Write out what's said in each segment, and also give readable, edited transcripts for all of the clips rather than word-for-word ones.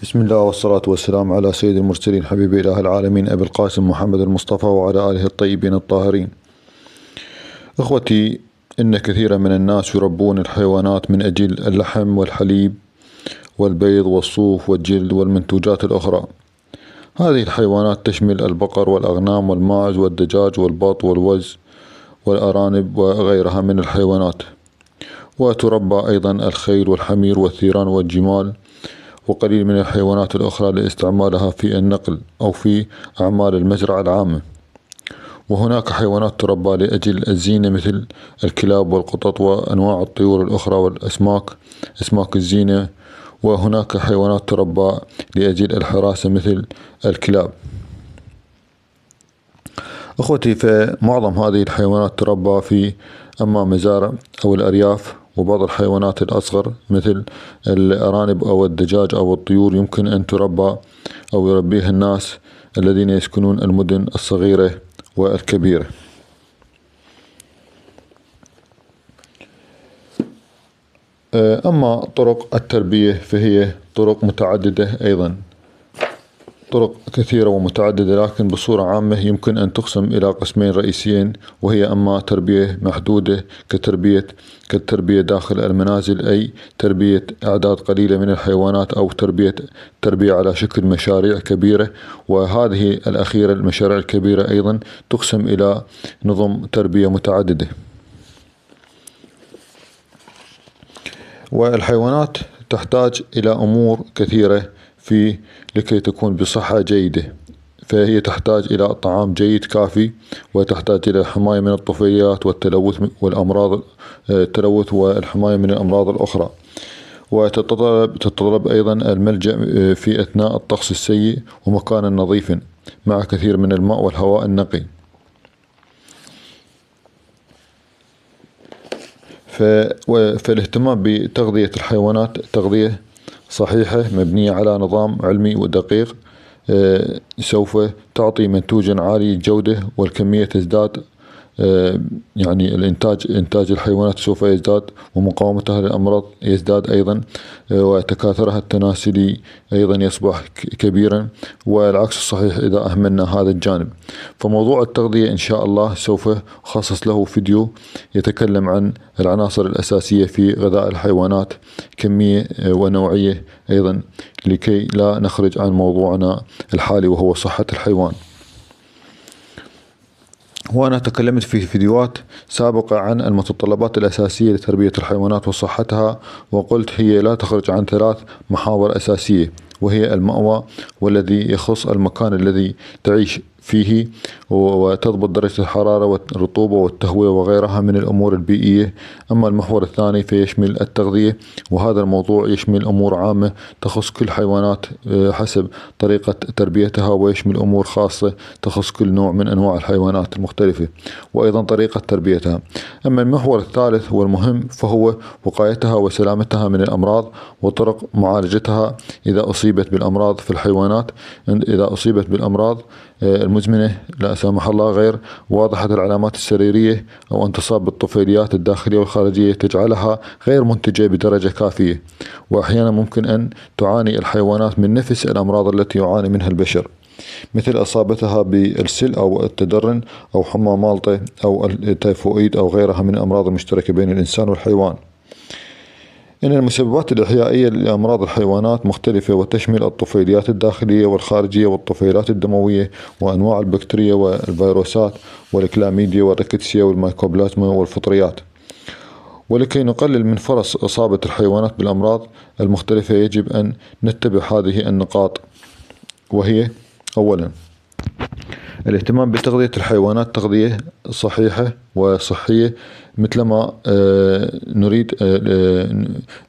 بسم الله والصلاة والسلام على سيد المرسلين حبيب إله العالمين أبي القاسم محمد المصطفى وعلى آله الطيبين الطاهرين. أخوتي، إن كثيرا من الناس يربون الحيوانات من أجل اللحم والحليب والبيض والصوف والجلد والمنتوجات الأخرى. هذه الحيوانات تشمل البقر والأغنام والماعز والدجاج والبط والوز والأرانب وغيرها من الحيوانات، وتربى أيضا الخيل والحمير والثيران والجمال وقليل من الحيوانات الأخرى لاستعمالها في النقل أو في أعمال المزرعة العامة. وهناك حيوانات تربى لأجل الزينة مثل الكلاب والقطط وأنواع الطيور الأخرى والأسماك، أسماك الزينة. وهناك حيوانات تربى لأجل الحراسة مثل الكلاب. أخوتي، فمعظم هذه الحيوانات تربى في أما مزارع أو الأرياف، وبعض الحيوانات الأصغر مثل الأرانب أو الدجاج أو الطيور يمكن أن تربى أو يربيها الناس الذين يسكنون المدن الصغيرة والكبيرة. أما طرق التربية فهي طرق متعددة أيضا، طرق كثيرة ومتعددة، لكن بصورة عامة يمكن أن تقسم إلى قسمين رئيسيين، وهي أما تربية محدودة كالتربية داخل المنازل، أي تربية أعداد قليلة من الحيوانات، أو تربية على شكل مشاريع كبيرة. وهذه الأخيرة المشاريع الكبيرة أيضا تقسم إلى نظم تربية متعددة. والحيوانات تحتاج إلى أمور كثيرة لكي تكون بصحة جيدة، فهي تحتاج إلى طعام جيد كافي، وتحتاج إلى الحماية من الطفيليات والتلوث والأمراض، التلوث والحماية من الأمراض الأخرى. وتتطلب أيضا الملجأ في أثناء الطقس السيء ومكانا نظيفا مع كثير من الماء والهواء النقي. فالاهتمام بتغذية الحيوانات تغذية صحيحة مبنية على نظام علمي ودقيق سوف تعطي منتوجا عالي الجودة، والكمية تزداد، يعني إنتاج الحيوانات سوف يزداد، ومقاومتها للأمراض يزداد أيضا، وتكاثرها التناسلي أيضا يصبح كبيرا، والعكس الصحيح إذا أهملنا هذا الجانب. فموضوع التغذية إن شاء الله سوف أخصص له فيديو يتكلم عن العناصر الأساسية في غذاء الحيوانات، كمية ونوعية أيضا، لكي لا نخرج عن موضوعنا الحالي وهو صحة الحيوان. وأنا تكلمت في فيديوهات سابقة عن المتطلبات الأساسية لتربية الحيوانات وصحتها، وقلت هي لا تخرج عن 3 محاور أساسية، وهي المأوى، والذي يخص المكان الذي تعيش فيه، وتضبط درجة الحرارة والرطوبة والتهوية وغيرها من الأمور البيئية. أما المحور الثاني فيشمل التغذية، وهذا الموضوع يشمل أمور عامة تخص كل حيوانات حسب طريقة تربيتها، ويشمل أمور خاصة تخص كل نوع من أنواع الحيوانات المختلفة، وأيضا طريقة تربيتها. أما المحور الثالث والمهم فهو وقايتها وسلامتها من الأمراض، وطرق معالجتها إذا أصيبت بالأمراض في الحيوانات. إذا أصيبت بالأمراض المزمنة لا سمح الله غير واضحة العلامات السريرية، أو أن تصاب بالطفيليات الداخلية والخارجية تجعلها غير منتجة بدرجة كافية، وأحيانا ممكن أن تعاني الحيوانات من نفس الأمراض التي يعاني منها البشر، مثل إصابتها بالسل أو التدرن أو حمى مالطة أو التيفوئيد أو غيرها من الأمراض المشتركة بين الإنسان والحيوان. إن المسببات الإحيائية لأمراض الحيوانات مختلفة، وتشمل الطفيليات الداخلية والخارجية والطفيلات الدموية وأنواع البكتيريا والفيروسات والكلاميديا والريكتسيا والميكوبلازما والفطريات. ولكي نقلل من فرص إصابة الحيوانات بالأمراض المختلفة يجب أن نتبع هذه النقاط، وهي: أولا، الاهتمام بتغذية الحيوانات تغذية صحيحة وصحية، مثلما نريد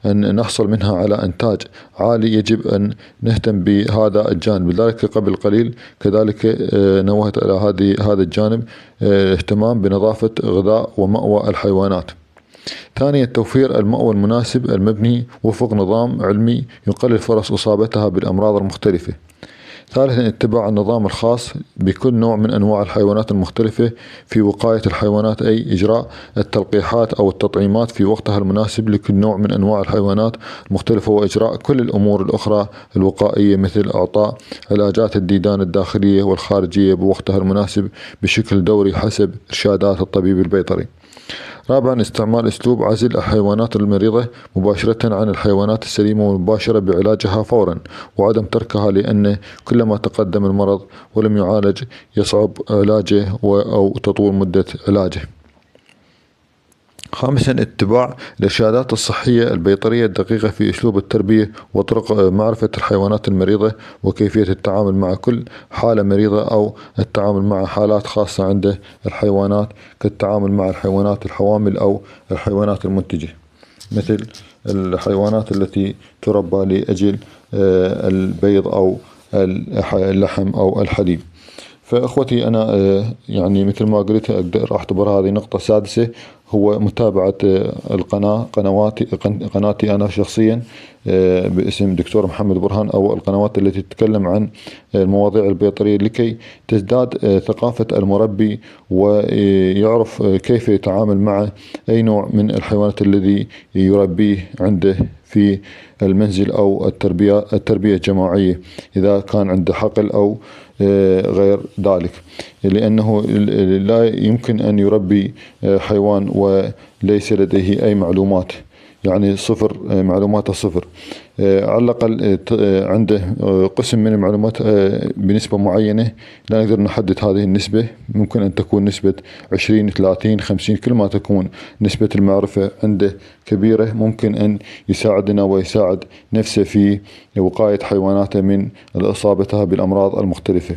أن نحصل منها على إنتاج عالي يجب أن نهتم بهذا الجانب. لذلك قبل قليل كذلك نوهت على هذا الجانب، اهتمام بنظافة غذاء ومأوى الحيوانات. ثانيا، توفير المأوى المناسب المبني وفق نظام علمي يقلل فرص إصابتها بالأمراض المختلفة. ثالثا اتباع النظام الخاص بكل نوع من أنواع الحيوانات المختلفة في وقاية الحيوانات، أي إجراء التلقيحات أو التطعيمات في وقتها المناسب لكل نوع من أنواع الحيوانات المختلفة، وإجراء كل الأمور الأخرى الوقائية مثل إعطاء علاجات الديدان الداخلية والخارجية بوقتها المناسب بشكل دوري حسب إرشادات الطبيب البيطري. رابعا استعمال أسلوب عزل الحيوانات المريضة مباشرة عن الحيوانات السليمة مباشرة بعلاجها فورا، وعدم تركها، لأن كلما تقدم المرض ولم يعالج يصعب علاجه أو تطول مدة علاجه. خامسا اتباع الإرشادات الصحية البيطرية الدقيقة في أسلوب التربية وطرق معرفة الحيوانات المريضة وكيفية التعامل مع كل حالة مريضة أو التعامل مع حالات خاصة عند الحيوانات، كالتعامل مع الحيوانات الحوامل أو الحيوانات المنتجة، مثل الحيوانات التي تربى لأجل البيض أو اللحم أو الحليب. فأخوتي أنا يعني مثل ما قلت أقدر أعتبر هذه نقطة سادسة، هو متابعة قناتي أنا شخصيا باسم دكتور محمد برهان، أو القنوات التي تتكلم عن المواضيع البيطرية، لكي تزداد ثقافة المربي ويعرف كيف يتعامل مع أي نوع من الحيوانات الذي يربيه عنده في المنزل أو التربية الجماعية، إذا كان عنده حقل أو غير ذلك، لأنه لا يمكن أن يربي حيوان وليس لديه أي معلومات، يعني صفر، معلومات صفر. على الأقل عنده قسم من المعلومات بنسبة معينة، لا نقدر نحدد هذه النسبة، ممكن أن تكون نسبة 20 30 50، كل ما تكون نسبة المعرفة عنده كبيرة ممكن أن يساعدنا ويساعد نفسه في وقاية حيواناته من إصابتها بالأمراض المختلفة.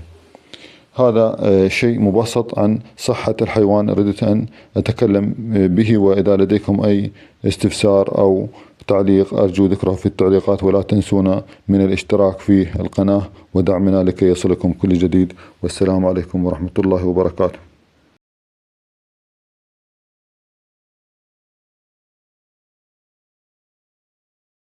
هذا شيء مبسط عن صحة الحيوان أردت أن أتكلم به، وإذا لديكم أي استفسار أو تعليق أرجو ذكره في التعليقات، ولا تنسونا من الاشتراك في القناة ودعمنا لكي يصلكم كل جديد، والسلام عليكم ورحمة الله وبركاته.